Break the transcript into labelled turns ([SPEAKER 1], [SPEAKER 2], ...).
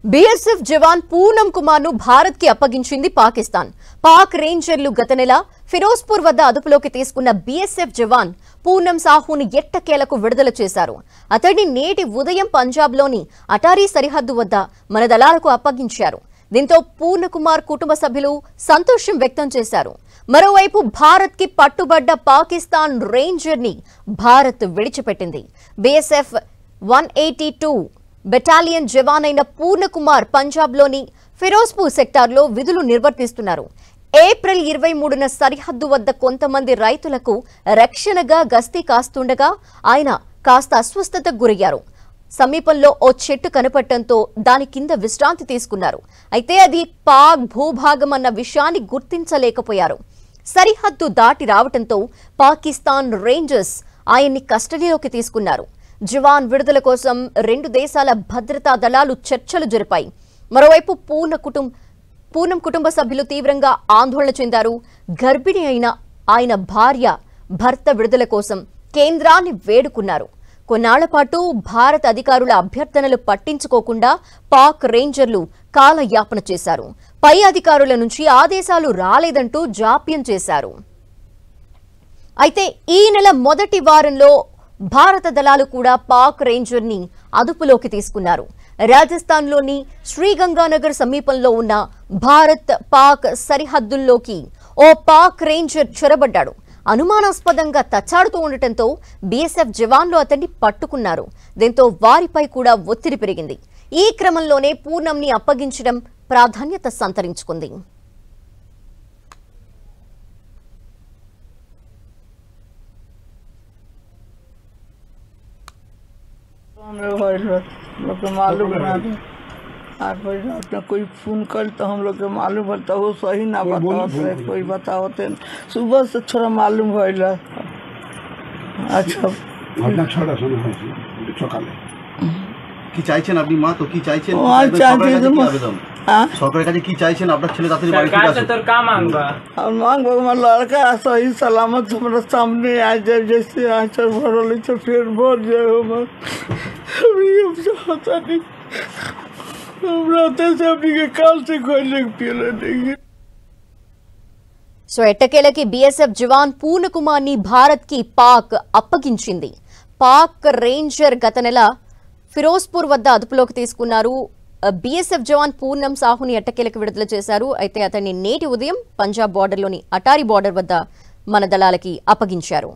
[SPEAKER 1] BSF జవాన్ పూనం కుమార్ ను భారత్ కి అప్పగించింది పాకిస్తాన్. పాక్ రేంజర్లు గత నెల ఫిరోజ్పూర్ వద్ద అదుపులోకి తీసుకున్న బీఎస్ఎఫ్ జవాన్ పూనం సాహుని ఎట్టకేలకు విడుదల చేశారు. అతడిని నేటి ఉదయం పంజాబ్ లోని అటారీ సరిహద్దు వద్ద మన దళాలకు అప్పగించారు. దీంతో పూర్ణ కుమార్ కుటుంబ సభ్యులు సంతోషం వ్యక్తం చేశారు. మరోవైపు భారత్ కి పట్టుబడ్డ పాకిస్తాన్ రేంజర్ ని భారత్ విడిచిపెట్టింది. బీఎస్ఎఫ్ 182 బెటాలియన్ జవాన్ అయిన పూర్ణ కుమార్ పంజాబ్ లోని ఫిరోజ్పూర్ సెక్టార్ లో విధులు నిర్వర్తిస్తున్నారు. ఏప్రిల్ 23న సరిహద్దు వద్ద కొంతమంది రైతులకు రక్షణగా గస్తీ కాస్తుండగా ఆయన కాస్త అస్వస్థతకు గురయ్యారు. సమీపంలో ఓ చెట్టు కనపడటంతో దాని కింద విశ్రాంతి తీసుకున్నారు. అయితే అది పాక్ భూభాగం అన్న విషయాన్ని గుర్తించలేకపోయారు. సరిహద్దు దాటి రావడంతో పాకిస్తాన్ రేంజర్స్ ఆయన్ని కస్టడీలోకి తీసుకున్నారు. జవాన్ విడుదల కోసం రెండు దేశాల భద్రతా దళాలు చర్చలు జరిపాయి. మరోవైపు పూనం కుటుంబ సభ్యులు తీవ్రంగా ఆందోళన చెందారు. గర్భిణి అయిన ఆయన భార్య భర్త విడుదల కోసం కేంద్రాన్ని వేడుకున్నారు. కొన్నాళ్ల పాటు భారత అధికారుల అభ్యర్థనలు పట్టించుకోకుండా పాక్ రేంజర్లు కాలయాపన చేశారు. పై అధికారుల నుంచి ఆదేశాలు రాలేదంటూ జాప్యం చేశారు. అయితే ఈ నెల మొదటి వారంలో భారత దళాలు కూడా పాక్ రేంజర్ ని అదుపులోకి తీసుకున్నారు. రాజస్థాన్లోని శ్రీగంగానగర్ సమీపంలో ఉన్న భారత్ పాక్ సరిహద్దుల్లోకి ఓ పాక్ రేంజర్ చొరబడ్డాడు. అనుమానాస్పదంగా తచ్చాడుతూ ఉండటంతో బీఎస్ఎఫ్ జవాన్లు అతన్ని పట్టుకున్నారు. దీంతో వారిపై కూడా ఒత్తిడి పెరిగింది. ఈ క్రమంలోనే పూనంని అప్పగించడం ప్రాధాన్యత సంతరించుకుంది.
[SPEAKER 2] लोग के मालूम बना दे 8 बजे रात में कोई फोन कर तो हम लोग के मालूम पड़ता वो सही ना बताओ कोई बताओते सुबह से थोड़ा मालूम भइल। अच्छा
[SPEAKER 3] ঘটনা ছড়া শোনা হয়েছে সকালে কি চাইছেন আপনি মা তো কি চাইছেন সরকারের কাছে কি চাইছেন আপনার ছেলে তাড়াতাড়ি বাড়ি ফিরে আসুক
[SPEAKER 2] তোর কাম मांगबा और मांगबा हमार लड़का सही सलामत हमारे सामने आ जाए जैसे आंचल भरल तो फिर भर जाए हमर अभी हम चाहता नहीं हम रात से अपनी के काल से कोई लेके पिले नहीं।
[SPEAKER 1] సో ఎట్టకేలకి బీఎస్ఎఫ్ జవాన్ పూర్ణ కుమార్ ని భారత్ కి పాక్ అప్పగించింది. పాక్ రేంజర్ గత నెల ఫిరోజ్పూర్ వద్ద అదుపులోకి తీసుకున్నారు. బీఎస్ఎఫ్ జవాన్ పూనం సాహుని ఎట్టకేలకు విడుదల చేశారు. అయితే అతన్ని నేటి ఉదయం పంజాబ్ బార్డర్లోని అటారీ బార్డర్ వద్ద మన దళాలకి అప్పగించారు.